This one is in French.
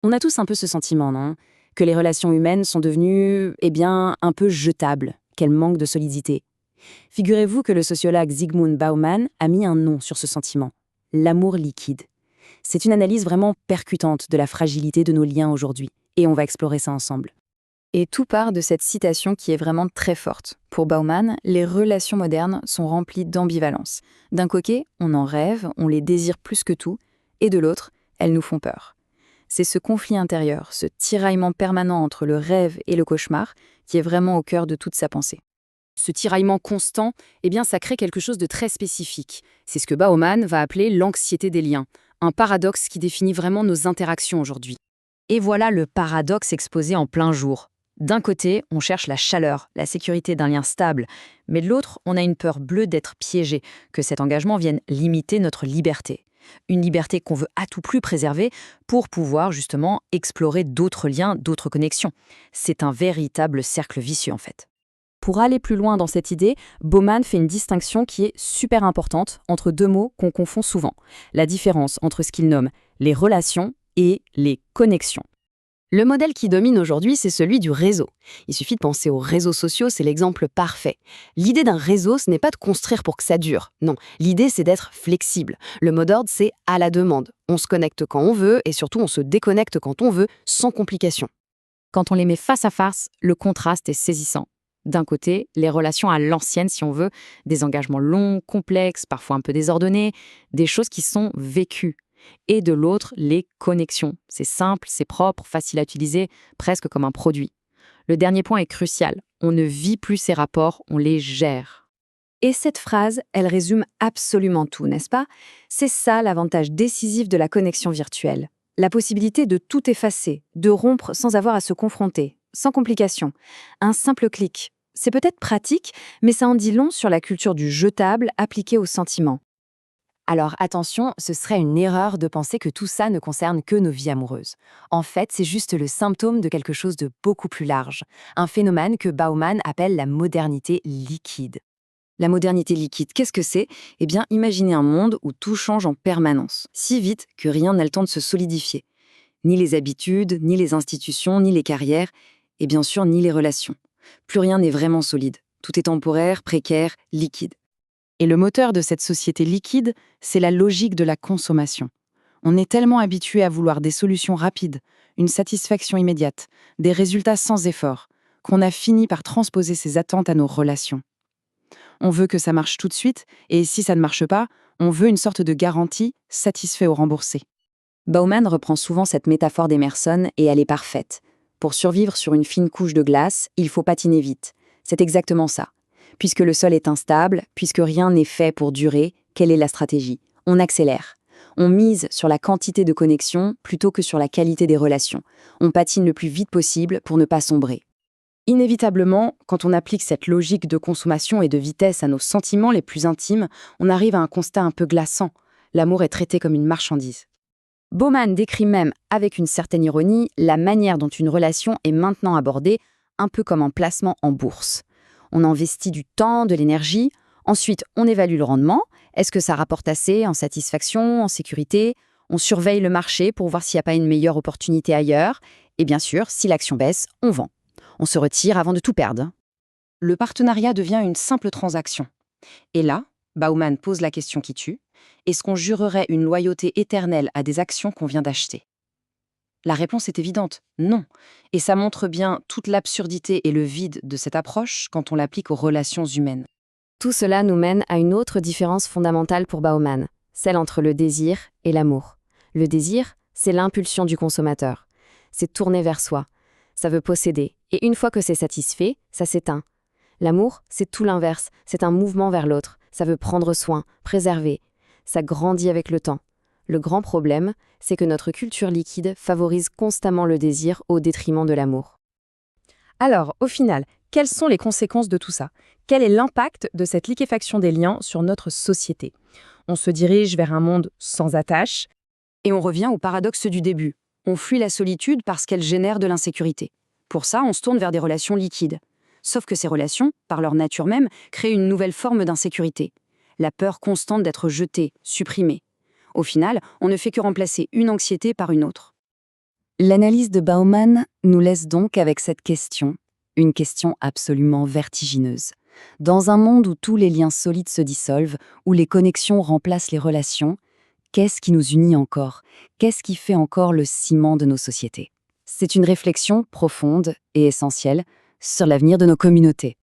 On a tous un peu ce sentiment, non? Que les relations humaines sont devenues, un peu jetables, qu'elles manquent de solidité. Figurez-vous que le sociologue Zygmunt Bauman a mis un nom sur ce sentiment, l'amour liquide. C'est une analyse vraiment percutante de la fragilité de nos liens aujourd'hui, et on va explorer ça ensemble. Et tout part de cette citation qui est vraiment très forte. Pour Bauman, les relations modernes sont remplies d'ambivalence. D'un côté, on en rêve, on les désire plus que tout, et de l'autre, elles nous font peur. C'est ce conflit intérieur, ce tiraillement permanent entre le rêve et le cauchemar, qui est vraiment au cœur de toute sa pensée. Ce tiraillement constant, ça crée quelque chose de très spécifique. C'est ce que Bauman va appeler l'anxiété des liens, un paradoxe qui définit vraiment nos interactions aujourd'hui. Et voilà le paradoxe exposé en plein jour. D'un côté, on cherche la chaleur, la sécurité d'un lien stable, mais de l'autre, on a une peur bleue d'être piégé, que cet engagement vienne limiter notre liberté. Une liberté qu'on veut à tout prix préserver pour pouvoir justement explorer d'autres liens, d'autres connexions. C'est un véritable cercle vicieux en fait. Pour aller plus loin dans cette idée, Bauman fait une distinction qui est super importante entre deux mots qu'on confond souvent. La différence entre ce qu'il nomme les relations et les connexions. Le modèle qui domine aujourd'hui, c'est celui du réseau. Il suffit de penser aux réseaux sociaux, c'est l'exemple parfait. L'idée d'un réseau, ce n'est pas de construire pour que ça dure. Non, l'idée, c'est d'être flexible. Le mot d'ordre, c'est à la demande. On se connecte quand on veut et surtout, on se déconnecte quand on veut, sans complication. Quand on les met face à face, le contraste est saisissant. D'un côté, les relations à l'ancienne, si on veut, des engagements longs, complexes, parfois un peu désordonnés, des choses qui sont vécues. Et de l'autre, les connexions. C'est simple, c'est propre, facile à utiliser, presque comme un produit. Le dernier point est crucial. On ne vit plus ces rapports, on les gère. Et cette phrase, elle résume absolument tout, n'est-ce pas? C'est ça l'avantage décisif de la connexion virtuelle. La possibilité de tout effacer, de rompre sans avoir à se confronter, sans complication. Un simple clic. C'est peut-être pratique, mais ça en dit long sur la culture du jetable appliquée aux sentiments. Alors attention, ce serait une erreur de penser que tout ça ne concerne que nos vies amoureuses. En fait, c'est juste le symptôme de quelque chose de beaucoup plus large, un phénomène que Bauman appelle la modernité liquide. La modernité liquide, qu'est-ce que c'est? Imaginez un monde où tout change en permanence, si vite que rien n'a le temps de se solidifier. Ni les habitudes, ni les institutions, ni les carrières, et bien sûr, ni les relations. Plus rien n'est vraiment solide. Tout est temporaire, précaire, liquide. Et le moteur de cette société liquide, c'est la logique de la consommation. On est tellement habitué à vouloir des solutions rapides, une satisfaction immédiate, des résultats sans effort, qu'on a fini par transposer ces attentes à nos relations. On veut que ça marche tout de suite, et si ça ne marche pas, on veut une sorte de garantie, satisfait ou remboursé. Bauman reprend souvent cette métaphore d'Emerson et elle est parfaite. Pour survivre sur une fine couche de glace, il faut patiner vite. C'est exactement ça. Puisque le sol est instable, puisque rien n'est fait pour durer, quelle est la stratégie? On accélère. On mise sur la quantité de connexions plutôt que sur la qualité des relations. On patine le plus vite possible pour ne pas sombrer. Inévitablement, quand on applique cette logique de consommation et de vitesse à nos sentiments les plus intimes, on arrive à un constat un peu glaçant. L'amour est traité comme une marchandise. Bauman décrit même, avec une certaine ironie, la manière dont une relation est maintenant abordée, un peu comme un placement en bourse. On investit du temps, de l'énergie. Ensuite, on évalue le rendement. Est-ce que ça rapporte assez en satisfaction, en sécurité? On surveille le marché pour voir s'il n'y a pas une meilleure opportunité ailleurs. Et bien sûr, si l'action baisse, on vend. On se retire avant de tout perdre. Le partenariat devient une simple transaction. Et là, Bauman pose la question qui tue. Est-ce qu'on jurerait une loyauté éternelle à des actions qu'on vient d'acheter? La réponse est évidente, non. Et ça montre bien toute l'absurdité et le vide de cette approche quand on l'applique aux relations humaines. Tout cela nous mène à une autre différence fondamentale pour Bauman, celle entre le désir et l'amour. Le désir, c'est l'impulsion du consommateur. C'est tourner vers soi. Ça veut posséder. Et une fois que c'est satisfait, ça s'éteint. L'amour, c'est tout l'inverse. C'est un mouvement vers l'autre. Ça veut prendre soin, préserver. Ça grandit avec le temps. Le grand problème, c'est que notre culture liquide favorise constamment le désir au détriment de l'amour. Alors, au final, quelles sont les conséquences de tout ça? Quel est l'impact de cette liquéfaction des liens sur notre société? On se dirige vers un monde sans attache, et on revient au paradoxe du début. On fuit la solitude parce qu'elle génère de l'insécurité. Pour ça, on se tourne vers des relations liquides. Sauf que ces relations, par leur nature même, créent une nouvelle forme d'insécurité. La peur constante d'être jeté, supprimé. Au final, on ne fait que remplacer une anxiété par une autre. L'analyse de Bauman nous laisse donc avec cette question, une question absolument vertigineuse. Dans un monde où tous les liens solides se dissolvent, où les connexions remplacent les relations, qu'est-ce qui nous unit encore? Qu'est-ce qui fait encore le ciment de nos sociétés? C'est une réflexion profonde et essentielle sur l'avenir de nos communautés.